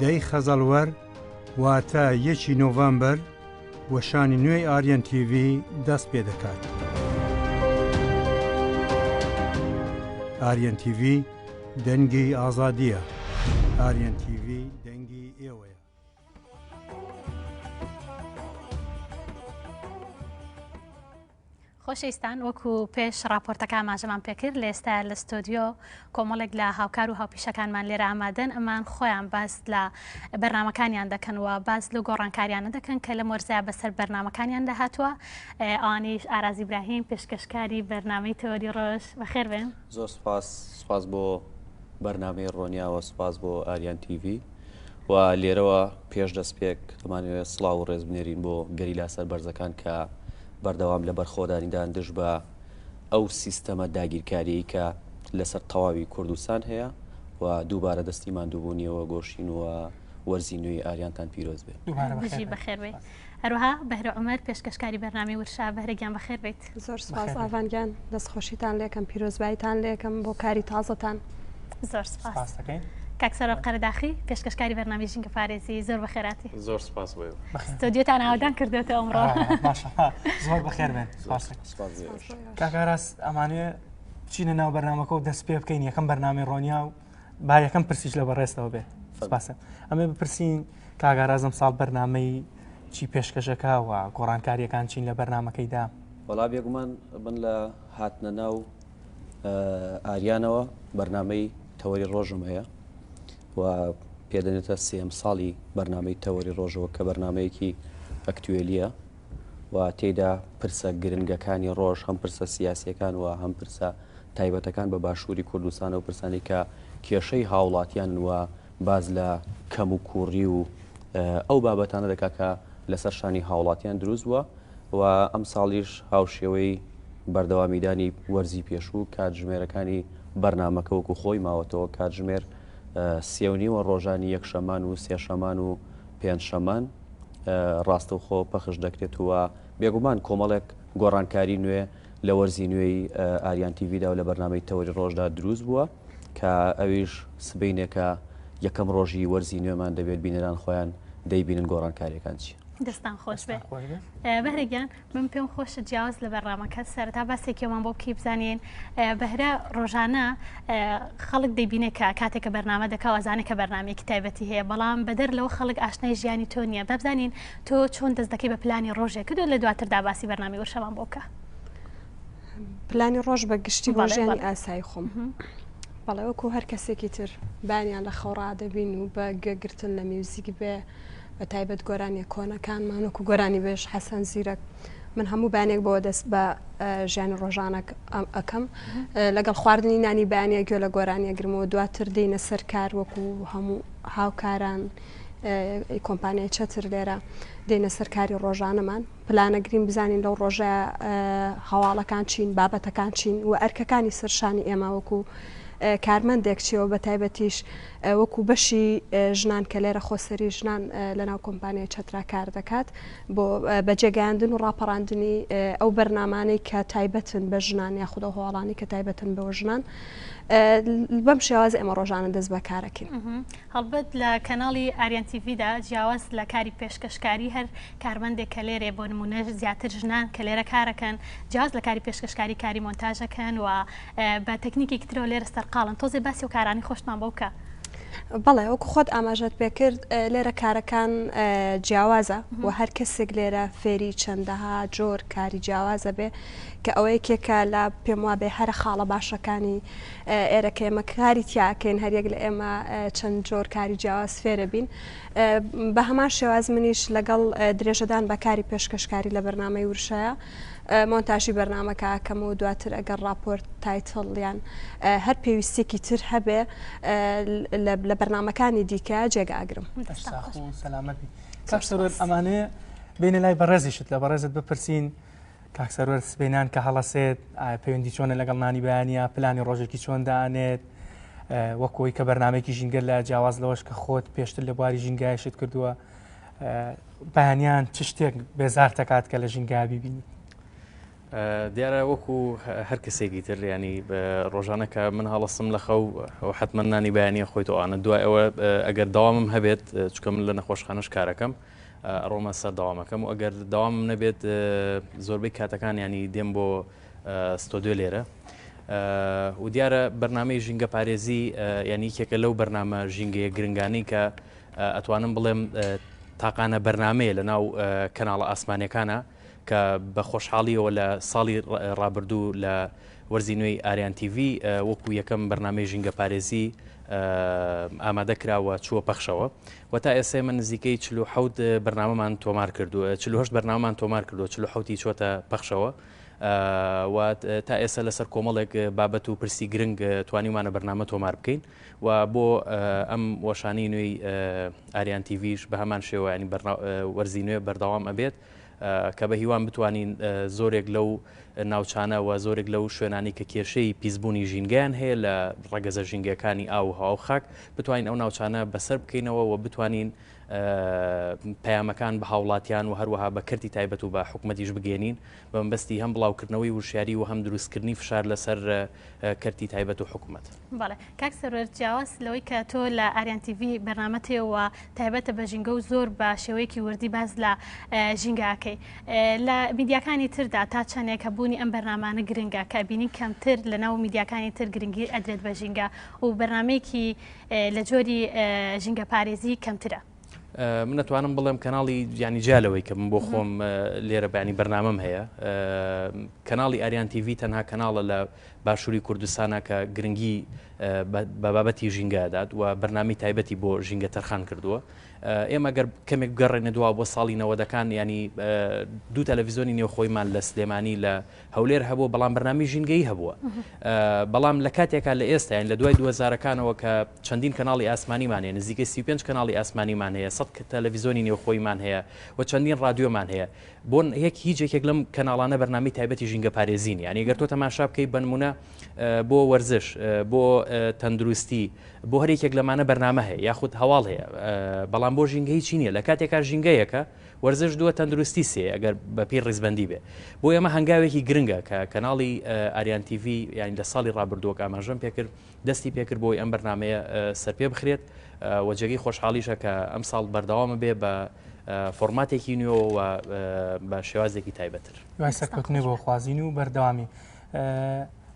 دەی خەزەڵوەر واتە 1 نۆڤەمبەر وەشانی نوێی ئاریانTv دەست پێ دەکات. ئاریانTv دەنگی ئازادیە. ئاریانTv دەنگی ئێوەیە. خۆشەویستان، وەکو پێش راپۆرتەکە ئاماژەمان پێکرد لە ئێستا لە ستۆدیۆ کۆمەڵێک لە هاوکار و هاوپیشەکانمان لێرە ئامادەن، ئەمان خۆیان باس لە بەرنامەکانیان دەکەن و باس لە گۆڕانکاریانە دەکەن کە لە مۆرزە بەسەر بەرنامەکانیان داهاتووە. ئەوانیش ئاراز ئیبراهیم، پێشکەشکاری بەرنامەی تەوەری ڕۆژ. بەخێر بێن. زۆر سپاس بۆ بەرنامەی ڕۆنیا و سپاس بۆ ئاریانTv و لێرەوە پێش دەستپێک دەمانوێت سڵاو و ڕێز بنێرین بۆ گەریلا سەربەرزەکان کە بەردەوام لە بەرخۆدانیدان دژ بە ئەو سیستەمە داگیرکاری کە لەسەر تەواوی کوردستان هەیە و دووبارە دەستی ماندووبوونیەوە گۆشین و وەرزی نوێی ئاریانتان پیرۆز بێت. بژی بەخێر بێت. هەروەها بەهرە عومەر، پێشکەشکاری بەرنامەی ورشا. بەهرەگیان بەخێر بێت. زۆر سپاس ئاڤانگیان، دەستخۆشیتان لێکم، پیرۆزباییتان لێکم بۆ کاری تازەتان. زۆر سپاس. کاکسەر قەرداخی، پێشکەشکاری بەرنامەی ژینگە پارێزی. زۆر بەخێراتی. زۆر سپاس بۆ ستۆدیۆتان ئاوادان کردوێتە ئەمڕۆ. زۆر بەخێر بێن. کاکاراس، ئەمانوێ بچینە ناو بەرنامەکە و دەست پێ بکەین یەکەم بەرنامەی ڕۆنیا و با یەکەم پرسیش لە بەڕێستەوە بێت. سپاسە. ئەمێ بپرسین کاگارازم ساڵ بەرنامەی چی پێشکەشەکە و گۆڕانکاریەکان چین لە بەرنامەکەیدا؟ وەڵا بێگومان بن لە هاتنە ناو ئاریانەوە بەرنامەی تەوەری ڕۆژم هەیە و پێدەنێتە 3 ساڵی بەرنامەی تەوەری ڕۆژەوە کە بەرنمەیەکی ئەکتوێلیە و تێیدا پرسە گرنگەکانی ڕۆژ، هەم پرسە سیاسیەکان و هەم پرسە تایبەتەکان بە باشووری کوردستان و پرسانی کە کێشەی هاوڵاتیان و باز لە کەم و کوڕی و ئەو بابەتانە دەکا کە لەسەر شانی هاوڵاتیان دروست بووە و ئەم ساڵیش هاوشێوەی بەردەوامیدانی وەرزی پێشوو کاتژمێرەکانی بەرنمەکە وەکو خۆی ماوەتەوە کاتژمێر 3:30 ڕۆژانی یەکشەمان و سێشەمان و پێنجشەمان ڕاستەوخۆ پەخش دەکرێت وە بێگومان کۆمەڵێک گۆڕانکاری نوێ لە وەرزی نوێی ئاریانTvدا و لە بەرنامەی تەوەری ڕۆژدا دروست بووە کە ئەویش سبەینێکە یەکەم ڕۆژی وەرزی نوێمان دەبێت بینەران خۆیان دەیبینن گۆڕانکاریەکان چی. دەستان خۆش بێ. بەهرەگیان، من پێم خۆشە جیاواز لە بەرنامەکە سەرەتا باسێکیەوەمان بۆ بکەی بزانین. بەهرە ڕۆژانە خەڵک دەیبینێت کە کاتێککە بەرنامە دەکا ئەزانێت کە بەرنامێکی تایبەتی هەیە، بەڵام بەدەر لەوە خەڵک ئاشنای ژیانی تۆ نییە. بەبزانین تۆ چۆن دەست دەکەی بە پلانی ڕۆژێک کردو لە دواتردا باسی بەرنامی ورشەمان بۆکە. پلانی ڕۆژ بە گشتی بۆ ژیانی ئاسایی خۆم. بەڵێ وەکو هەر کەسێکی تر بانیان لە خەوڕا دەبین و بە گەگرتن لە میوزیک بێ بە تایبەت گۆرانی کۆنەکانمان وەکو گۆرانی بێش حەسەن زیرەک. من هەموو بانێک بۆ دەست بە ژیانی ڕۆژانە ئەەکەم لەگەڵ خواردنی نانی بانیە گوێ لە گۆرانیە گرمەوە دواتر دێنە سەر کار وەکو هەموو هاوکاران کۆمپانیای چەتر لێرە دێنە سەرکاری ڕۆژانەمان پلانەگرین بزانین لەو ڕۆژە هەواڵەکان چین، بابەتەکان چین و ئەرکەکانی سەرشانی ئێمە وەکو کارمەندێک چیەوە بە تایبەتیش وەکو بەشی ژنان کە لێرە خۆسەری ژنان لەناو کۆمپانیای چەترا کار دەکات بۆ بەجێگەیاندن و ڕاپەڕاندنی ئەو بەرنامانەی کە تایبەتن بە ژنان یاخودە هەواڵانی کە تایبەتن بەوە ژنان. بەم شێواز ئێمە ڕۆژانە دەست بەکارەکەین. هەڵبەت لە کەناڵی ئاریانTvدا جیاواز لە کاری پێشکەشکاری هەر کارمەندێک کە لێرێ بۆ نمونە زیاتر ژنان کە لێرە کارەکەن جیاواز لە کاری پێشکەشکاری کاری مۆنتاژەکەن و بە تەکنیکی ترەوە لێرە سەرقاڵن. تۆزێ باسی و کارانی خۆشتمان بۆکە. بەڵێ وەکو خۆت ئاماژەت پێکرد لێرە کارەکان جیاوازە و هەر کەسێک لێرە فێری چەندەها جۆر کاری جیاوازە بێ کە ئەوەیەکێکە لە پێم وابێ هەرە خاڵە باشەکانی ئێرەکە ئێمە کاری تیاکەین هەریەک لە ئێمە چەند جۆر کاری جیاواز فێرە بین. بە هەمان شێواز منیش لەگەڵ درێژەدان بە کاری پێشکەشکاری لە بەرنامەی ورشەیە مۆنتاژی بەرنامەکە کەم و دواتر ئەگەر راپۆرت تایتڵیان هەر پێویستێکی تر هەبێ لە بەرنامەکانی دیکە جێگاگرم. سەلامەتی کاکسەرۆر، ئەمانەیە بینە لای بەڕێزیشت لە بەڕێزت بپرسین کاکسەرۆر سبەینان کە هەڵەسێت پەیوەندی چۆنە لەگەڵ نانی بەیانە پلانی ڕۆژێکی چۆن دانێت وەکۆی کە بەرنامێکی ژینگە لە جیاواز لەوەش کە خۆت پێشتر لە بواری ژینگایشت کردووە بەیانیان چ شتێک بێزار دەکات کە لە ژینگا بیبینی؟ دیارە وەکو هەر کەسێکی تر ینی ڕۆژانە کە من هەڵەسم لە خەو حتمما نانی بەیانە خۆیتەوە ئەوانە دوای ئەوە ئەگەر داوامم هەبێت چکە من لە نەخۆشخانەش کارەکەم ڕۆمە سەر داوامەکەم و ئەگەر داوامم نەبێت زۆربەی کاتەکان ینی دێم بۆ ستۆدیۆ لێرە و دیارە بەرنامەی ژینگە پارێزی ینی یەکێکە لەو بەرنامە ژینگەیە گرنگانی کە ئەتوانم بڵێم تاقانە بەرنامەیە لە ناو کەناڵە ئاسمانیەکانە کە بە خۆشحاڵیەوە لە ساڵی ڕابردوو لە وەرزی نوێی ئاریانTv وەکو یەکەم بەرنامەی ژینگە پارێزی ئامادە کراوە چووە پەخشەوە و تا ئێستا من نزیکەی 47 بەرنامەمان تۆمار کردووە 48 بەرنامەمان تۆمار کردووە 47 چۆتە پەخشەوە و تا ئێستا لەسەر کۆمەڵێک بابەت و پرسی گرنگ توانیمانە بەرنامە تۆمار بکەین و بۆ ئەم وەشانی نوێی ئاریانTVش بە هەمان شێوە ینی وەرزی نوێ بەردەوام ئەبێت کە بە هیوان بتوانین زۆرێک لەو ناوچانە و زۆرێک لەو شوێنانی کە کێشەی پیسبوونی ژینگەیان هەیە لە ڕەگەزە ژینگەکانی ئاو هاو خاک بتوانین ئەو ناوچانە بەسەر بکەینەوە و بتوانین پەیامەکان بە هاوڵاتیان و هەروەها بە کردی تایبەت و بە حکومەتیش بگەێنین بە مەبەستی هەم بڵاوکردنەوەی وشیاری و هەم دروستکردنی فشار لەسەر کردی تایبەت و حکومەت. بەڵێ کاک سەرۆر جیاواز لەوەی کە تۆ لە ئاریانTv بەرنامەتەوە تایبەتە بە ژینگە و زۆر بە شێوەیەکی وردی باز لە ژینگاکەی لە میدیاکانی تردا تا چەندێک کە بوونی ئەم بەرنامانە گرنگە کە بینین کەمتر لە ناو میدیاکانی تر گرنگی ئەدرێت بە ژینگە و بەرنمەیەکی لە جۆری ژینگە پارێزی کەمترە. من نتوانم بڵێم کەناڵی ینی جالەوەی کە من بۆ خۆم لێرە بەینی بەرنامەم هەیە کەناڵی ئاریانTv تەنها کەناڵە لە باشووری کوردستانە کە گرنگی بە بابەتی ژینگەدات و بەرنامی تایبەتی بۆ ژینگە تەرخان کردووە ئێمە گەر کەمێک گەڕێنە دووە بۆ ساڵی 90ەکان ینی دوو تەلەڤیزۆنی نێوخۆیمان لە سلێمانی لە هەولێر هەبوو بەڵام بەرنامی ژینگەی هەبووە بەڵام لە کاتێکا لە ئێستا یان لە دوای 2000ەکانەوە کە چەندین کەناڵی ئاسمانیمان هەیە نزیکەی 35 کەناڵی ئاسمانیمان هەیە 100 تەلەڤیزۆنی نێوخۆیمان هەیە و چەندین رادیۆمان هەیە بۆ هیچێک لەم کەناڵانە بەرنامی تایبەتی ژینگە پارێزین یعنی گەر تۆ تەماشا بکەی بنمونە بۆ وەرزش بۆ تەندروستی بۆ هەرێکێک لەمانە بەرنامە هەیە یاخود هەواڵ هەیە بەڵام بۆ ژینگەی چی نییە لە کاتێکا ژینگەیەکە وەرزش دووە تەندروستی سێ ئەگەر بەپی ڕیزبەندی بێ بۆ ئێمە هەنگاوێکی گرنگە کە کەناڵی ئاریانTv یانی لە ساڵی ڕابردووەکە ئاماژەم پێکرد دەستی پێکرد بۆی ئەم بەرنمەیە سەرپێ بخرێت وەجێگەی خۆشحاڵیشە کە ئەم ساڵ بەردەوامە بێ بە فۆرماتێکی نوێ و بە شێوازێکی تایبەتر دوای سەرکەوتنی بۆ خوازین و بەردەوامی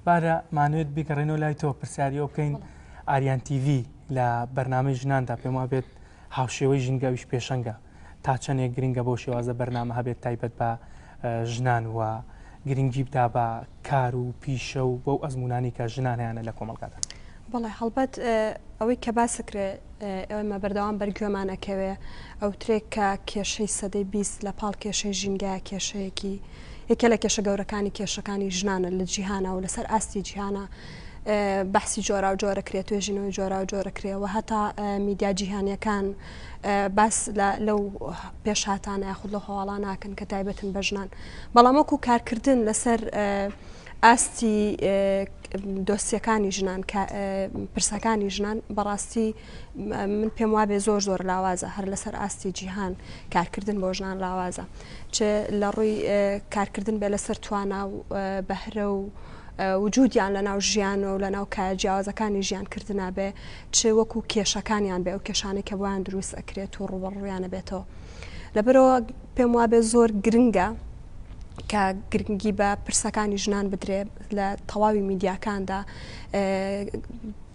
بارە مانوێت بیگەڕێنەوە لای تۆ پرسیاریەوە بکەین ئاریانTv لە بەرنامەی ژناندا پێم وا بێت هاوشێوەی ژینگەویش پێشەنگە تا چەندێک گرنگە بۆ شێوازە بەرنامە هەبێت تایبەت بە ژنان وە گرنگی بدا بە کار و پیشە و بۆ ئەزمونانی کە ژنان هیانە لە کۆمەڵگادا. بەڵێ هەڵبەت ئەوەی کە باسەکرێ ئێمە بەردەوام بەرگوێمانەکەوێ ئەو ترێک کە کێشەی سەدەی 20 لە پاڵ کێشەی ژینگە کێشەیەکی یەکێ لە کێشە گەورەکانی کێشەکانی ژنانە لە جیهانە و لەسەر ئاستی جیهانە بەحسی جۆرا و جۆرە کرێت توێژینەوەی جۆرا و جۆرە کرێەوە هەتا میدیا جیهانیەکان باس لەو پێشهاتانە یاخود لە هەواڵان ناکەن کە تایبەتن بە ژنان بەڵام وەکو کارکردن لەسەر ئاستی دۆسیەکانی ژنان پرسەکانی ژنان بەڕاستی من پێم وابێ زۆر زۆر لاوازە هەر لەسەر ئاستی جیهان کارکردن بۆ ژنان لاوازە چ لە ڕووی کارکردن بێ لەسەر توانە و بەهرە و وجودیان لە ناو ژیان و لە ناو کە جیاوازەکانی ژیانکردنا بێ چ وەکو کێشەکانیان بێ ئەو کێشانێک کە بۆیان دروست ئەکرێت و ڕوبەڕویانە بێتەوە لەبەرەوە پێم وابێ زۆر گرنگە کە گرنگی بە پرسەکانی ژنان بدرێ لە تەواوی میدیاکاندا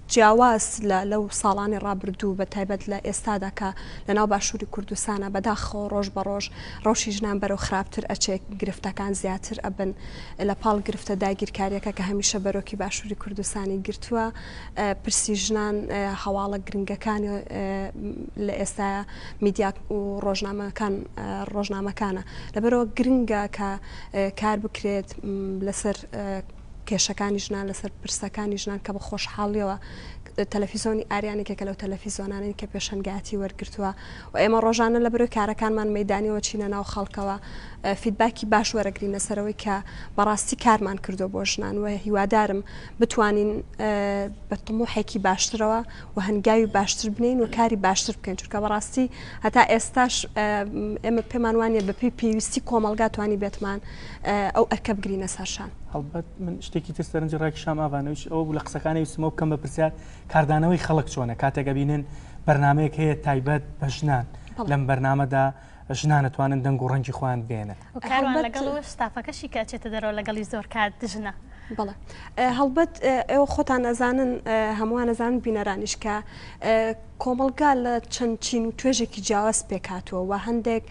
جیاواز لەو ساڵانی ڕابردوو بە تایبەت لە ئێستادا کە لە ناو باشووری کوردستانە بەداخەوە ڕۆژ بە ڕۆژ ڕۆژی ژنان بەرەو خراپتر ئەچێک گرفتەکان زیاتر ئەبن لە پاڵ گرفتە داگیرکاریەکە کە هەمیشە بەرۆکی باشووری کوردستانی گرتووە پرسی ژنان هەواڵە گرنگەکانی لە ئێستا میدیا و ڕۆژنامەکانە لەبەرەوە گرنگە کە کار بکرێت لەسەر کێشەکانی ژنان لەسەر پرسەکانی ژنان کە بە خۆشحاڵیەوە تەلەڤیزۆنی ئاریانێکێکە لەو تەلەڤیزۆنانین کە پێشەنگاتی وەرگرتووە و ئێمە ڕۆژانە لە بەرەوەی کارەکانمان مەیدانیەوە چینە ناو خەڵکەوە فیدباکی باش وەرەگرینە سەرەوەی کە بەڕاستی کارمان کردو بۆ ژنان و هیوادارم بتوانین بە تەموحێکی باشترەوە و هەنگاوی باشتر بنین و کاری باشتر بکەین چونکە بەڕاستی هەتا ئێستاش ئێمە پێمان وانە بەپی پێویستی کۆمەلگا توانی بێتمان ئەو ئەرکە بگرینە سەرشان. هەڵبەت من شتێکی تر سەرنجی ڕاکی شام ئاوانەوەی ئەوە بوو لە قسەکانی ویستمەوە بکەم بە پرسیار کاردانەوەی خەڵک چۆنە کاتێکە بینن بەرنمەیەک هەیە تایبەت بە ژنان لەم بەرنامەدا ژنان دەتوانن دەنگ و ڕەنگی خۆیان بێنە کاروان لەگەڵ ستافەکەشی کەچێتە دەرەوە لەگەڵی زۆر کات دژنە. بەڵێ هەڵبەت ئێوە خۆتان ئەزانن هەمووان ئەزانن بینەرانیش کە کۆمەلگا لە چەند چین و توێژێکی جیاواز پێکاتوە و هەندێک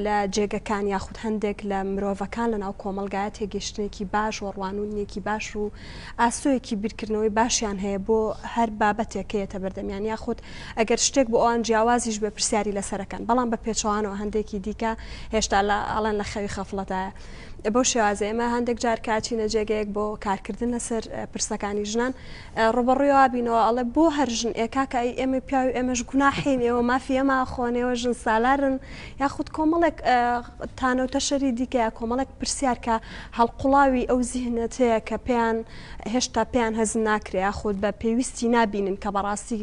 لە جێگەکان یاخود هەندێک لە مرۆڤەکان لە ناو کۆمەلگایە تێگەشتێکی باش و ڕوانونیەکی باش و ئاسۆیەکی بیرکردنەوەی باشیان هەیە بۆ هەر بابەتێکەیەتە بەردەمیان یاخود ئەگەر شتێک بۆ ئەوان جیاوازیش بە پرسیاری لەسەرەکەن بەڵام بە پێچەوانەوە هەندێکی دیکە هێشتا ئەڵەن لە خەوی خەفڵەتایە. بۆ شێوازە ئێمە هەندێک جار کاچینە جێگەیەک بۆ کارکردن لەسەر پرسەکانی ژنان ڕوبەڕوویەوە بینەوە ئەڵێ بۆ هەر ژن ئێکاکایی ئێمە پیاوی ئێمەش گوناحین ئێوە مافی ئێمە خۆنێەوە ژن سالارن یاخود کۆمەڵێک تانەوتە شەری دیکە کۆمەڵێک پرسیار کە هەڵقوڵاوی ئەو زیهنەتەیە کە پێیان هێشتا پێیان هەز ناکرێ یاخود بە پێویستی نابینن کە بەڕاستی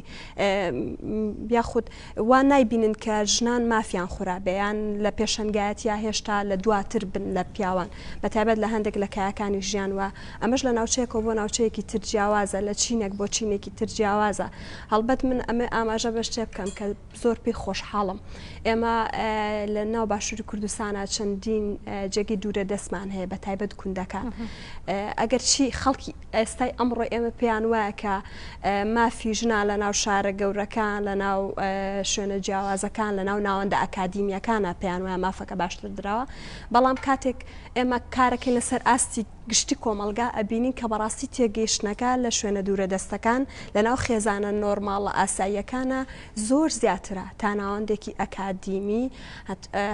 یاخود وان نایبینن کە ژنان مافیان خورابیان لە پێشەنگایەت یا هێشتا لە دواتر بن لە پیاوان بەتایبەت لە هەندێک لە کایەکانی ژیان وە ئەمەش لە ناوچەیەکەوە بۆ ناوچەیەکی تر جیاوازە لە چینێک بۆ چینێکی تر جیاوازە. هەڵبەت من ئەمە ئاماژە بە شتێ بکەم کە زۆر پێی خۆشحاڵم ئێمە لە ناو باشووری کوردستانە چەندین جێگی دوورە دەستمان هەیە بەتایبەت کوندەکان ئەگەر چی خەڵکی ئێستای ئەمڕۆ ئێمە پێیان وایە کە مافی ژنا لە ناو شارە گەورەکان لە ناو شوێنە جیاوازەکان لە ناو ناوەندە ئەکادیمیەکانە پێیان وایە مافەکە باشتر درراوە بەڵام کاتێک ئێمە کارەکەی لەسەر ئاستی گشتی کۆمەلگا ئەبینین کە بەڕاستی تێگەیشتنەکە لە شوێنە دوورە دەستەکان لە ناو خێزانە نۆرماڵە ئاساییەکانە زۆر زیاترە تا ناوەندێکی ئەکادیمی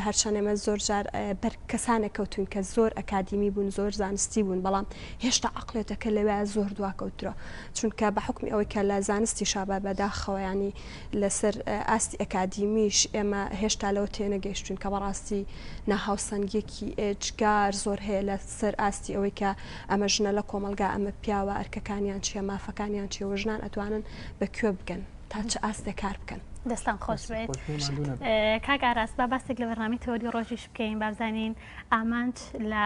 هەرچەند ئێمە زۆر جار بەر کەسانێک کەوتون کە زۆر ئەکادیمی بوون زۆر زانستی بوون بەڵام هێشتا عقلێتەکە لەوێ زۆر دواکەوترە چونکە بە حکمی ئەوەی کە لە زانستی شابە بەداخەوەیانی لەسەر ئاستی ئەکادیمیش ئێمە هێشتا لەوە تێنەگەیشتون کە بەڕاستی ناهاوسەنگێکی ئێجگار زۆر هەیە لە سەر ئاستی ئەوەی کە ئەمە ژنە لە کۆمەلگا ئەمە پیاوە ئەرکەکانیان چیە مافەکانیان چیە وژنان ئەتوانن بەکوێ بگەن تا چه ئاستێ کار بکەن. دەستان خۆش بێت کاک ئاراس با باسێک لە بەرنامەی تەوەری ڕۆژیش بکەین بابزانین ئامانج لە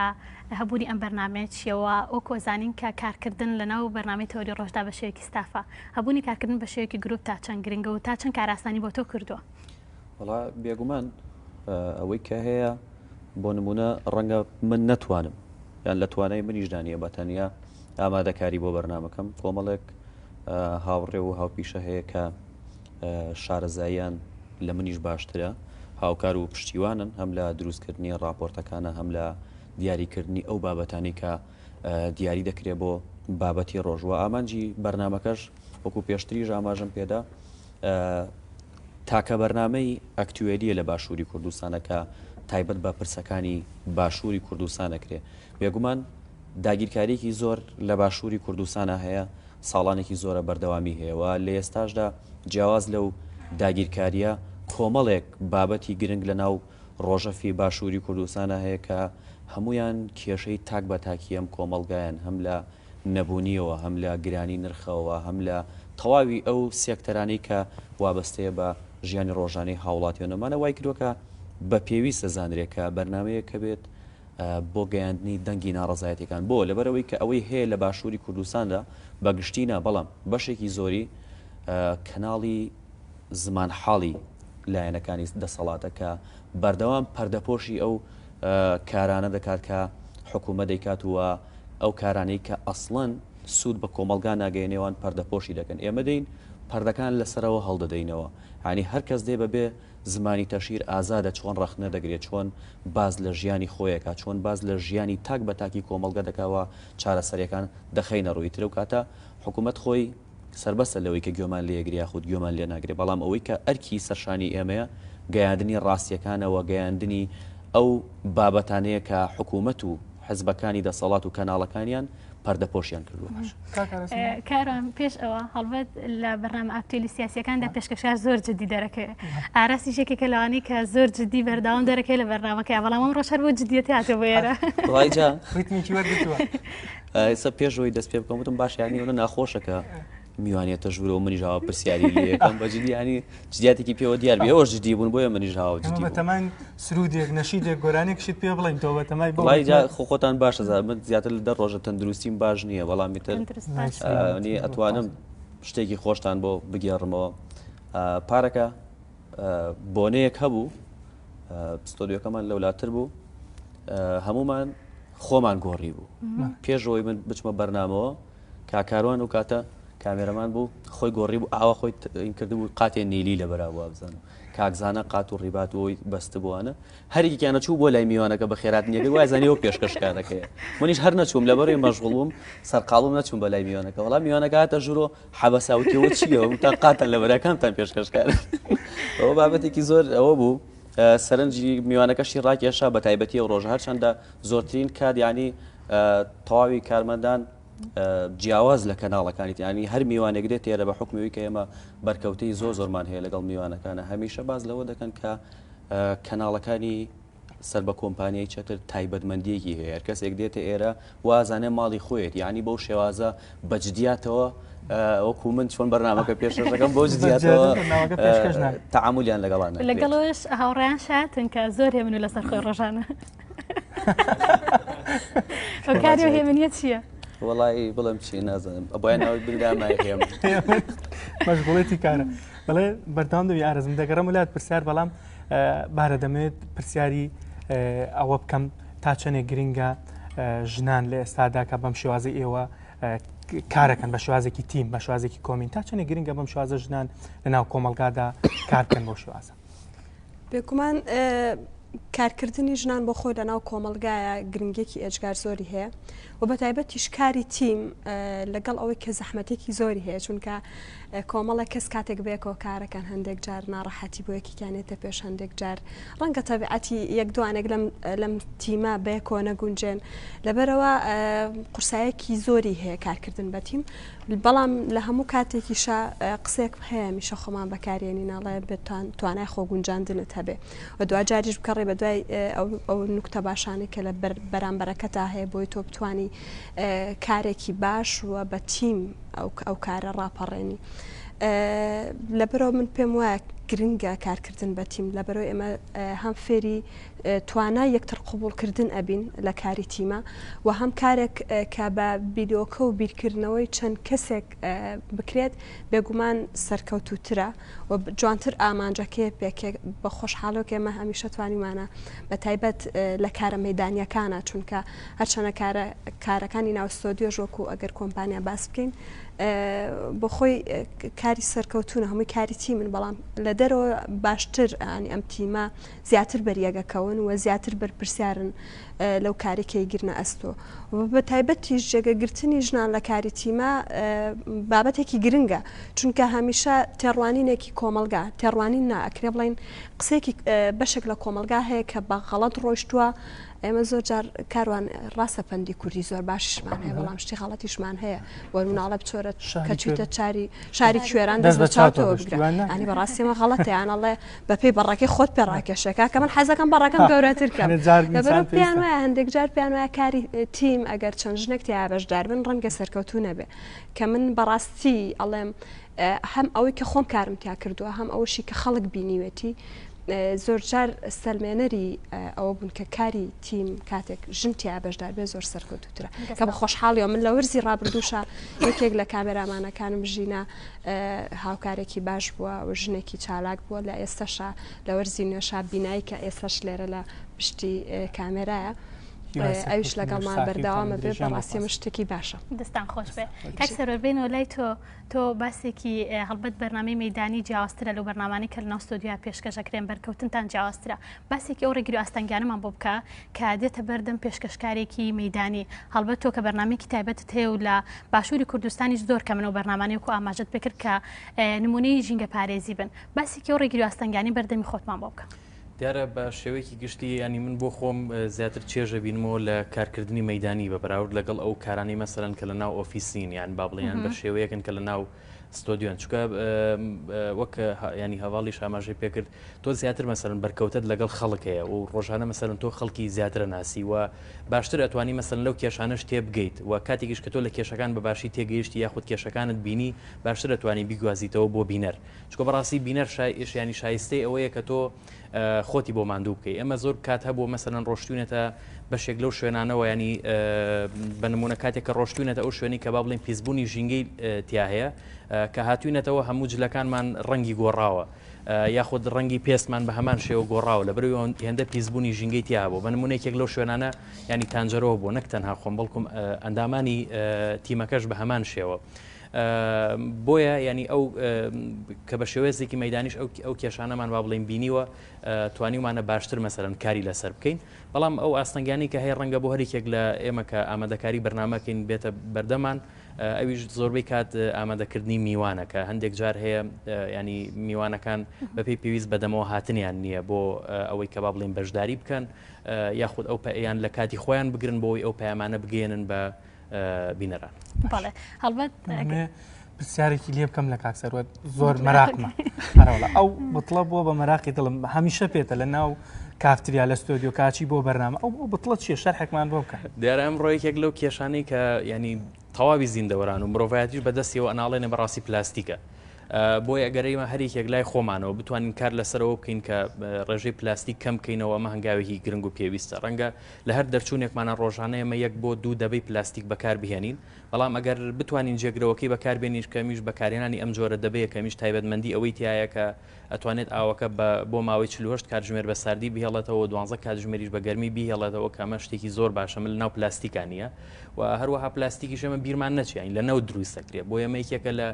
هەبوونی ئەم بەرنامەیە چیەوە ئەو کۆزانین کە کارکردن لە ناو بەرنامەی تەوەری ڕۆژدا بە شێوەیەکی ستافە هەبوونی کارکردن بە شێوەیەکی گروپ تا چەند گرنگە و تا چەند کاراسانی بۆ تۆ کردووە. وڵا بێگومان ئەوەی کە هەیە بۆ نمونە ڕەنگە من نەتوانم یان لە توانای منیشدانیە بەتەنیا ئامادەکاری بۆ بەرنامەکەم کۆمەڵێک هاوڕێ و هاوپیشە هەیە کە شارەزاییان لە منیش باشترە هاوکار و پشتیوانن هەم لە دروستکردنی ڕاپۆرتەکانە هەم لە دیاریکردنی ئەو بابەتانی کە دیاری دەکرێت بۆ بابەتی ڕۆژوە ئامانجی بەرنامەکەش وەکو پێشتریش ئاماژم پێدا تاکە بەرنامەی ئەکتوێلیە لە باشووری کوردستانەکە تایبەت بە پرسەکانی باشووری کوردستانەکرێ بێگومان داگیرکاریکی زۆر لە باشووری کوردستانە هەیە ساڵانێکی زۆرە بەردەوامی هەیەوە لە ئێستاشدا جیاواز لەو داگیرکاریە کۆمەڵێک بابەتی گرنگ لە ناو ڕۆژەفی باشووری کوردستانە هەیە کە هەمویان کێشەی تاک بە تاکی ئەم کۆمەلگایان هەم لە نەبوونیەوە هەم لە گرانی نرخەوە هەم لە تەواوی ئەو سێکتەرانی کە وابەستەیە بە ژیانی ڕۆژانەی هاوڵاتیانەمانە وای کردوکە بە پێویستە زانرێکە بەرنمەیە کە بێت بۆ گەیاندنی دەنگی ناڕزایەتەکان بۆ لەبەرەوەی کە ئەوەی هەیە لە باشووری کوردستاندا بەگشتینە بەڵام بەشێکی زۆری کەناڵی زمان حاڵی لایەنەکانی دەسەڵاتەکە بەردەوام پەردەپۆشی ئەو کارانە دەکات کە حکوومەت دەیکات وە ئەو کارانەی کە ئەسڵەن سوود بە کۆمەلگا ناگەێنێوان پەردەپۆشی دەکەن ئێمە دەین پەردەکان لەسەرەوە هەڵدەدەینەوە ینی هەر کەس دێ بەبێ زمانی تەشیر ئازادە چۆن ڕەخنە دەگرێت چۆن باز لە ژیانی خۆیەکە چۆن باز لە ژیانی تاک بە تاکی کۆمەلگا دەکاوە چارەسەریەکان دەخەینە ڕووی ترە و کاتە حکوومەت خۆی سربەستە لەوەی کە گوێمان لێگریا خود گوێمان لێ ناگرێت بەڵام ئەوەی کە ئەرکی سەرشانی ئێمەیە گەیاندنی ڕاستیەکانەوە گەیاندنی ئەو بابەتانەیە کە حکوومەت و حزبەکانی دەسەڵات و کەناڵەکانیان پەردەپۆشیان کردووە. کارم پێش ئەوە هەڵبەت لە بەرنامە ئاکتوێلی سیاسیەکاندا پێشکەشکار زۆر جددی دەرەکەوێت ئاراسی شێکێکە لەوانەی کە زۆر جددی بەرداوام دەرەکەی لە بەرنامەکە بەڵام ئەم ڕۆژ هەر بۆ جددیەتی هاتە بۆ ئێرە ریتمێکی وەرگرتووە. ئێستا پێشەوەی دەست پێ بکەم وتم باش یانی ئەوە ناخۆشەکە میوانێتە ژوورەوە منیش هاوا پرسیاری لەکەم بەجددی ینی جدیاتێکی پێوە دیار بێ ئەوەش جددی بوون بۆیە منیش هاوا جددی بەتەمان سرودێک نەشیدێک گۆرانێکشت پێ بڵین تۆ بەتەمای بڵای خۆتان باشە من زیاتر لە 10 ڕۆژە تەندروستیم باش نییە وەڵامی تر ئەتوانم شتێکی خۆشتان بۆ بگێڕمەوە. پارەکە بۆنەیەک هەبوو ستۆدیۆکەمان لەولاتر بوو هەمومان خۆمان گۆڕی بوو پێشەوەی من بچمە بەرنامەوە کاکاروان و کاتە کامێرەمان بوو خۆی گۆڕی بوو ئاوا خۆی کردی بوو قاتێ نیلی لە بەراوە بزانم کاکزانە قات و ڕیبات وی بەستە بووانە هەرێکیانە چوو بۆ لای میوانەکە بە خێرات نیەکە وایزانەوە پێشکەشکارەکەیە منیش هەر نەچووم لەبەرەوەی مەشغوڵ بووم سەرقاڵم نەچووم بە لای میوانەکە وەڵام میوانەکە هاتە ژوورۆ حەبەساوتیەوە چیەوە تا قاتە لە بەرەکانتان پێشکەشکار ئەوە بابەتێکی زۆر ئەوە بوو سەرنجی میوانەکەشی ڕاکێشا بە تایبەتی ئەو ڕۆژ هەرچەندە زۆرترین کات ینی تەواوی کارمەندان جیاواز لە کەناڵەکانی ینی هەر میوانێک دێت تێرە بە حکمەوەی کە ئێمە بەرکەوتەی زۆرمان هەیە لەگەڵ میوانەکانە هەمیشە باز لەوە دەکەن کە کەناڵەکانی سەر بە کۆمپانیای چەتر تایبەتمەندیەکی هەیە هەر کەسێک دێتە ئێرە وازانێ ماڵی خۆیت ینی بەو شێوازە بەجدیاتەوە وەکو من چۆن بەرنامەکە پێشەکەم بۆ جدیاتەوە تەعاملیان لەگەڵانە لەگەڵەوەش هاوڕێیان شاتن کە زۆر هێمن و لەسەر خۆی ڕۆژانە ئەو کاری هێمنیە چییە؟ وڵی بڵم چی نازانم ئەبای ناوی بردامای هێم مەشغوڵێتی کارە بەڵێ بەردەوام دەبی ئارەزم دەگەڕم ولات پرسیار بەڵام بارە دەمێت پرسیاری ئەوە بکەم تا چەندێک گرینگە ژنان لە ئێستادا کە بەم شێوازی ئێوە کارەکەن بە شێوازێکی تیم بە شێوازێکی کۆمین تا چەندێک گرینگە بەم شێوازە ژنان لەناو کۆمەلگادا کار بکەن بۆ شێوازە بێگومان کارکردنی ژنان بۆ خۆی لەناو کۆمەلگایە گرنگێکی ئێجگار زۆری هەیە و بە تایبەتیش کاری تیم لەگەڵ ئەوەی کە زەحمەتێکی زۆری هەیە چونکە کۆمەڵە کەس کاتێک بێکەوە کارەکەن هەندێک جار ناڕەحەتی بۆ یەکیانێتە پێش هەندێک جار ڕەنگە تەبیعەتی یەک دوانێک لەم تیمە بێکۆ نەگونجێن لەبەرەوە قورسایەکی زۆری هەیە کارکردن بە تیم بەڵام لە هەموو کاتێکیشە قسێک هەیە میشە خۆمان بەکارێنی ناڵێ بێتان توانای خۆگونجاندنت هەبێ و دوجاریش بکەڕێ بە دوای ئەو نوکتە باشانێک کە لە بەرامبەرەکەتا هەیە بۆی تۆ بتوانی کارێکی باش وە بە تیم ئەو کارە ڕاپەڕێنی لەبەرەوە من پێم وایە گرنگە کارکردن بە تیم لەبەرەوە ئێمە هەم فێری توانای یەکتر قوبولکردن ئەبین لە کاری تیمە و هەم کارێک کە بە بیدۆکە و بیرکردنەوەی چەند کەسێک بکرێت بێگومان سەرکەوتوترە و جوانتر ئامانجەکەی پێکێک بە خۆشحاڵۆک ئێمە هەمیشە توانیمانە بە تایبەت لە کارە مەیدانیەکانە چونکە هەرچەنە کارەکانی ناو ستۆدیۆ ژۆکو ئەگەر کۆمپانیا باس بکەین بۆ خۆی کاری سەرکەوتونە هەمووی کاری تیمن بەڵام لە دەرەوە باشتر ئەنی ئەم تیمە زیاتر بەریەگەکەون و زیاتر بەرپرسیارن لەو کارێکی گرنە ئەستۆ بە تایبەتیش جێگەگرتنی ژنان لە کاری تیمە بابەتێکی گرنگە چونکە هەمیشە تێڕوانینێکی کۆمەلگا تێڕوانین ناکرێ بڵین قسێکی بەشێک لە کۆمەلگا هەیە کە بە غەڵەت ڕۆیشتووە ئێمە زۆر جار کاروان ڕاستە پەندی کوردی زۆر باششمان هەیە بەڵام شتی خەڵەتیشمان هەیە وەرموناڵە بچۆرە کە چیتە شاری کوێران دەست بە چاوتەوە بگرن ئەنی بەڕاستیمە غەڵەتیانەڵێ بە پێی بەڕێکی خۆت پێ ڕاکێشەکە کە من حەزەکەم بەڕەکەم گەورەتر کەم لەبەرەوە پێیان وایە هەندێک جار پێیان وایە کاری تیم ئەگەر چەند ژنێک تیا بەشدار بن ڕەنگە سەرکەوتوو نەبێ کە من بەڕاستی ئەڵێم هەم ئەوەی کە خۆم کارم تیا کردووە هەم ئەوشی کە خەڵک بینیوێتی زۆرجار سەلمێنەری ئەوە بوون کە کاری تیم کاتێک ژنتیا بەشدار بێ زۆر سەرکەوتوترە کە بە خۆشحاڵیەوە من لە وەرزی ڕابردووشە یەکێک لە کامێرامانەکانم ژینە هاوکارێکی باش بووە و ژنێکی چالاک بووە لە ئێستاشا لە وەرزی نوێشا بینایی کە ئێستاش لێرە لە پشتی کامێرایە ئەوش لەگەڵمان بەردەوامە بێ بەڕاستی شتێکی باشە دەستان خۆش بێ کاک سەرۆربێنەوە لای تۆ باسێکی هەڵبەت بەرنامەی مەیدانی جیاوازترە لەو بەرنامانی کە لەناو ستۆدیۆ پێشکەشەکرێن بەرکەوتنتان جیاوازترە باسێکی ئەو ڕێگری و ئاستەنگانەمان بۆ بکە کە دێتە بەردەم پێشکەشکارێکی مەیدانی هەڵبەت تۆ کە بەرنامێکی تایبەتت هەیە و لە باشووری کوردستانیش زۆر کە منەوە بەرنامانێک و ئاماژەت بکرد کە نمونەی ژینگە پارێزی بن باسێکی ئەو ڕێگری و ئاستەنگانی بەردەمی خۆتمان بۆ بکە دیارە بە شێوەیەکی گشتی ینی من بۆ خۆم زیاتر چێژە بینمەوە لە کارکردنی مەدانی بە بەراورد لەگەڵ ئەو کارانی مەسەرەن کە لە ناو ئۆفیسین یان با بڵێیان بە شێوەیەکن کە لە ناو ستۆدیۆن چکە وەک ینی هەواڵی ئاماژەی پێکرد تۆ زیاتر مەسەرن بەرکەوتت لەگەڵ خەڵکەیە و ڕۆژانە مەسەرن تۆ خەڵکی زیاترە ناسی و باشتر ئەتوانی مەسەرن لەو کێشانش تێبگەیت و کاتێکیش کە تۆ لە کێشەکان بەباشی تێگەیشتی یاخود کێشەکانت بینی باشتر ئەتوانی بیگوازیتەوە بۆ بینەر چکە بەڕاستی بینەر ینی شایستەی ئەوەیە کە تۆ خۆتی بۆ ماندوو بکەی ئەمە زۆر کات هەبوو مەسەرەن ڕۆشتوونێتە بەشێک لەو شوێنانەوە ینی بە نمونە کاتێک کە ڕۆشتوونێتە ئەو شوێنی کە با بڵێن پیسبوونی ژینگەی تیا هەیە کە هاتوینەتەوە هەموو جلەکانمان ڕەنگی گۆڕاوە یاخود ڕەنگی پێستمان بە هەمان شێوە گۆڕاوە لە بەروی هێندە پیسبوونی ژینگەی تیا بوو بە نمونەیەکێک لەو شوێنانە ینی تانجەرەوە بۆ نەک تەنها خۆم بەڵکم ئەندامانی تیمەکەش بە هەمان شێوە بۆیە ینی ئەو کە بە شێوەیەزێکی مەدانیش ئەو کێشانەمان با بڵێن بینیوە توانیمانە باشتر مەسەرەن کاری لەسەر بکەین بەڵام ئەو ئاستەنگانی کە هەیە ڕەنگە بۆ هەرێکێک لە ئێمە کە ئامادەکاری بەرنامەکەین بێتە بەردەمان ئەویش زۆربەی کات ئامادەکردنی میوانەکە هەندێک جار هەیە ینی میوانەکان بەپێی پێویست بەدەمەوە هاتنیان نییە بۆ ئەوەی کە با بڵێن بەشداری بکەن یاخود ئەو یان لە کاتی خۆیان بگرن بۆی ئەو پەیامانە بگەێنن بە بینەران بەڵێ هەڵبەت پرسیارێکی لێ بکەم لە کاکسەروە زۆر مەراقمە ئەو بڵە بووە بە مەراقی دڵم هەمیشە پێێتە لە ناو کافتریا لە ستۆدیۆ کاچی بۆ بەرنامە ئەو بڵە چیە شەرحێکمان بۆ بکە دیارە ئەم ڕۆیەکێک لەو کێشانەی کە ینی تەواوی زیندەوەران و مرۆڤایەتیش بەدەستیەوە ئەناڵێنە بەڕاستی پلاستیکە بۆی ئەگەرەیمە هەریکێک لای خۆمانەوە بتوانین کار لەسەرەوە بکەین کە ڕێژەی پلاستیک کەم بکەینەوە ئەمە هەنگاوێکی گرنگ و پێویستە ڕەنگە لە هەر دەرچوونێکمانە ڕۆژانەیەمە 1 بۆ 2 دەبەی پلاستیک بەکار بهێنین بەڵام ئەگەر بتوانین جێگرەوەکەی بەکاربێنیش کەمیش بەکارهێنانی ئەم جۆرە دەبەیە کەمیش تایبەتمەندی ئەوەی تایە کە ئەتوانێت ئاوەکە بۆ ماوەی 48 کاتژمێر بە ساردی بهێڵێتەوە 12 کاتژمێریش بە گەرمی بهێڵێتەوە کە ئەمە شتێکی زۆر باشە من لەناو پلاستیکانە و هەروەها پلاستیکیش ئەمە بیرمان نەچین لە نەو دروست دەکرێت بۆ ئەمە یەکێکە لە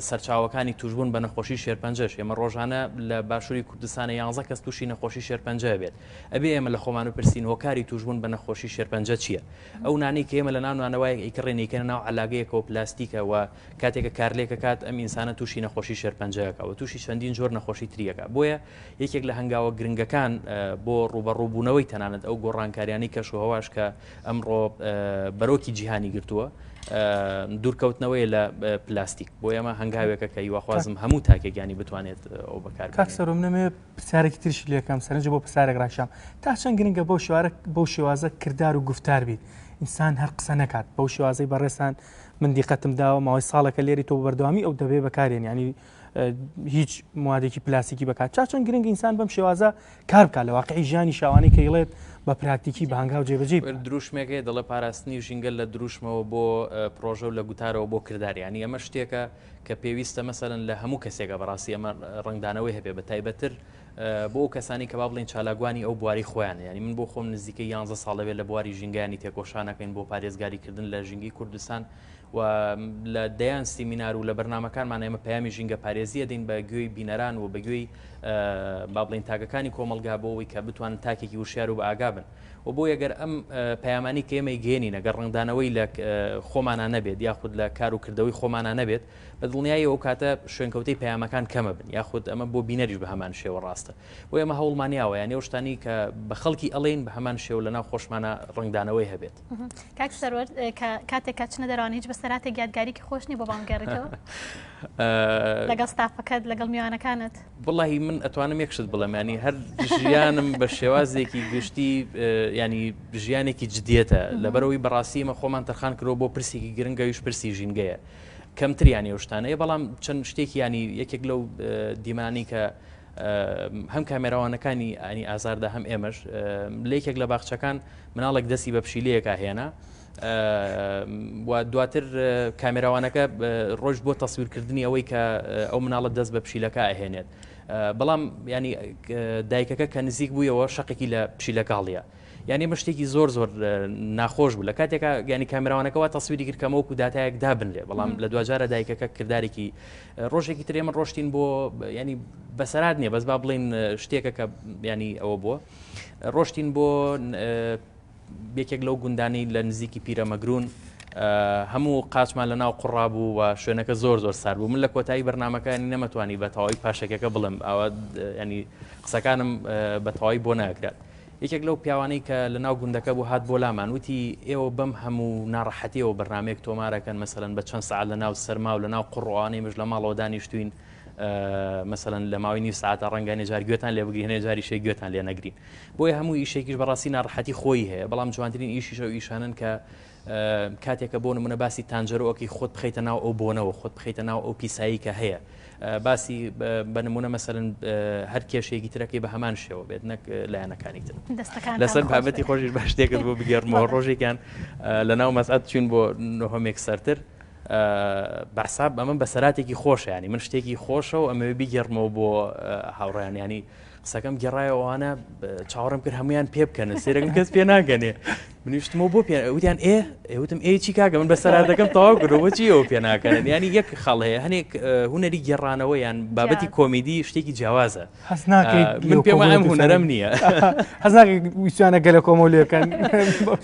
سەرچاوەکانی توشبوون بە نەخۆشی شێرپەنجەش ئێمە ڕۆژانە لە باشووری کوردستانە 11 کەس تووشی نەخۆشی شێرپەنجە بێت ئەبێ ئێمە لە خۆمان و پرسین هۆکاری توشبوون بە نەخۆشی شێرپەنجە چییە ئەو نانەی کە ئێمە لە نانوانەوەی ئیکڕێنیکە ناو علاگەیەکەوە پلاستیکە و کاتێکە کارلێکە کات ئەم ئینسانە تووشی نەخۆشی شێرپەنجەکەەوە تووشی چەندین جۆر نەخۆشی تریەکە بۆیە یەکێک لە هەنگاوە گرنگەکان بۆ ڕوبەڕووبوونەوەی تەنانەت ئەو گۆڕانکاریانی کەشوهەواش کە ئەمڕۆ بەرۆکی جیهانی گرتووە دوورکەوتنەوەی لە پلاستیک بۆ ئێمە هەنگاوێکە کە یواخوازم هەموو تاکێکیانی بتوانێت ئەو بەکار کاکسەر منەمێ پرسیارێکی ترشی لێکم سەرنج بۆ پرسیارێک ڕاشام تا چەند گرنگە بەو شێوازە کردار و گفتار بیت ئینسان هەر قسە نەکات بەو شێوازەی بەڕێسان من دیقەتم داوە ماوەی ساڵەکە لێری تۆ بەردەوامی ئەو دەبێ بەکارێن ینی هیچ موادێکی پلاستیکی بکات چاچەند گرنگ ئینسان بەم شێوازە کار بکات لە واقعی ژیانی شاوانەی کە ئیڵێت بە پراکتیکی بە هەنگاو جێبەجێ دروشمێکەیە دەڵێ پاراستنی ژینگەل لە دروشمەوە بۆ پرۆژە و لە گوتارەوە بۆ کرداریانی ئەمە شتێکە کە پێویستە مەسەرەن لە هەموو کەسێکە بەڕاستی ئەمە ڕنگدانەوەی هەبێ بە تایبەتر بۆ کەسانی کە با بڵێن چالاگوانی ئەو بواری خۆیان ینی من بۆ خۆم نزیکەی 11 ساڵەوێت لە بواری ژینگانی تێکۆشانەکەین بۆ پارێزگاریکردن لە ژینگی کوردستان و لە دەیان سیمینار و لە بەرنمەکانمان ئێمە پەیامی ژینگە پارێزیە دەین بە گوێی بینەران و بەگوێی با بڵێن تاگەکانی کۆمەلگا بۆەوەی کە بتوانن تاکێکی وشیار و بە ئاگا بن و بۆ یەگەر ئەم پەیامانی کە ئێمە گەێنین ئەگەر ڕنگدانەوەی لە خۆمانە نەبێت یاخود لە کار و کردەوەی خۆمانە نەبێت بە دڵنیایی ئەو کاتە شوێنکەوتەی پەیامەکان کەمە بن یاخود ئەمە بۆ بینەریش بە هەمان شێوە ڕاستە بۆ ئێمە هەوڵمانیاوە یان ئەو شتانی کە بە خەڵکی ئەڵێن بە هەمان شێوە لەناو خۆشمانە ڕنگدانەوەی هەبێت کاک سەروەر کاتێک کە چنە دەڕوانی هیچ بەسەراتێک یادگاریکی خۆشنی بۆ بانگەڕێتەوە لەگەڵ ستافەکەت لەگەڵ میوانەکانت وڵی من ئەتوانم یەکشت بڵێم ینی هەر ژیانم بە شێوازێکی گشتی ینی ژیانێکی جدیەتە لەبەرەوەی بەڕاستیمە خۆمان تەرخان کردەوە بۆ پرسێکی گرنگەویش پرسی ژینگەیە کەمتریانی ئەوشتانەیە بەڵام چەند شتێکی ینی یەکێک لەو دیمانی کە هەم کامێراوانەکانی ئەنی ئازاردا هەم ئێمەش لە یەکێک لە باخچەکان مناڵێک دەستی بە پشیلەیەکە هێنا و دواتر کامێراوانەکە ڕۆژ بۆ تەسویرکردنی ئەوەی کە ئەو مناڵت دەست بە پشیلەکە ئەهێنێت بەڵام ینی دایکەکە کە نزیک بوویەوە شەقێکی لە پشیلەکاڵیە یعنی مە شتێکی زۆر زۆر ناخۆش بوو لە کاتێکە ینی کامێراوانەکەەوە تەسویری کرد کەمەوەکو داتایەک دابنرێ بەڵام لە دوجارە دایکەکە کردارێکی ڕۆژێکی ترێ من ڕۆشتین بۆ ینی بەسەرات نییە بەس با بڵین شتێکە کە ینی ئەوە بووە ڕۆشتین بۆ یەکێک لەو گوندانەی لە نزیکی پیرەمەگرون هەموو قاچمان لە ناو قوڕابوو و شوێنەکە زۆر سار بوو. من لە کۆتایی بەرنمەکانی نەمەتوانی بە تەواوی پاشەکەەکە بڵم ئەوە ینی قسەکانم بە تەواوی بۆ ناکرات. یەکێک لەو پیاوانەی کە لە ناو گوندەکە بوو هات بۆ لامان وتی ئێوە بەم هەموو ناڕەحەتیەوە بەرنمەیەک تۆمارەکەن مەسەلەن بە چەند سعات لە ناو سەرما و لە ناو قوڕوانەی مژ لە ماڵەوە دانیشتوین مەسەلەن لە ماوەی نیو ساعتە ڕەنگە نێجار گوێتان لێ بگرین هێنێ جاری گوێتان لێ نەگرین. بۆیە هەموو ئیشێکیش بەڕاستی ناڕەحەتی خۆی هەیە، بەڵام جوانترین ئیشیشە و ئیشانن کە کاتێکە بۆ نمونە باسی تانجەرۆکی خۆت بخەیتە ناو ئەو بۆنەوە، خۆت بخەیتە ناو ئەو پیسایی کە هەیە، باسی بە نمونە مەسەلەن هەر کێشەیەکی ترەکەی بە هەمان شێوە بێت نەک لایەنەکانی تر. لەسەر بابەتی خۆشیش باش شتێکت بۆ بگەڕمەوە ڕۆژێکیان لە ناو مەسعەد چوین بۆ نۆهەمێک سەرتر بەحساب ئەمە بەسەراتێکی خۆشە، ینی من شتێکی خۆشە و ئەمەوێ بیگەڕمەوە بۆ هاوڕێیان، ینی قسەکەم گەڕایەوەوانە چاوەڕم کرد هەمویان پێ بکەنە سێرەکەم کەس پێ ناگەنێ منیشتمەوە بۆ پێ وتیان ئێوتم چی کاگە من بەسەراتەکەم تەواو کردەوە چی ئەوە پێ ناکەن، ینی یەک خەڵ هەیە هەنێک هوەری گێڕانەوە یان بابەتی کۆمیدی شتێکی جیاوازە من پێم وایە هوەرەم نییە حەز ناکەی ویسیانە گەلە کۆمەڵیەکەن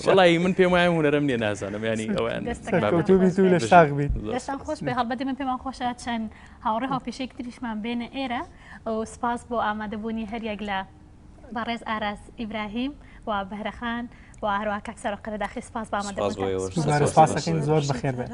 وڵی من پێم وایە هوەرەم نییە نازانم ینی ئەویان لە شاق بیت دەستان خۆش بێ هەڵبەتی من پێمان خۆشە چەند هاوڕێ هاوپێشەیەک تریشمان بێنە ئێرە و سپاس بۆ ئامادەبوونی هەریەک لە بەڕێز ئاراس ئیبراهیم و بەهرەخان و هەروە کاک سەرۆقەرە داخی سپاس بە ئامادەبوونتان زۆر بەخێر بێت.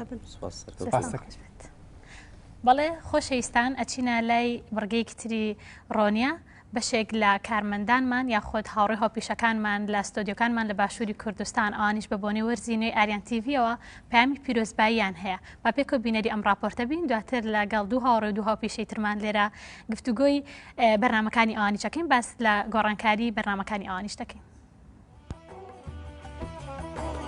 بەڵێ خۆشەویستان ئەچینە لای بڕگەیەکی تری ڕۆنیا بەشێک لە کارمەندانمان یاخۆت هاوڕێ هاوپێشەکانمان لە ستۆدیۆکانمان لە باشووری کوردستان ئەوانیش بە بۆنەی وەرزی نوێی ئاریانTVەوە پامی پیرۆزباییان هەیە با پێکۆ بینەری ئەم راپۆرتە بین دواتر لەگەڵ دوو هاوڕێ و دوو هاوپێشەی ترمان لێرە گفتوگۆی بەرنمەکانی ئەوانیش دەکەین باس لە گۆڕانکاری بەرنمەکانی ئەوانیش دەکەین.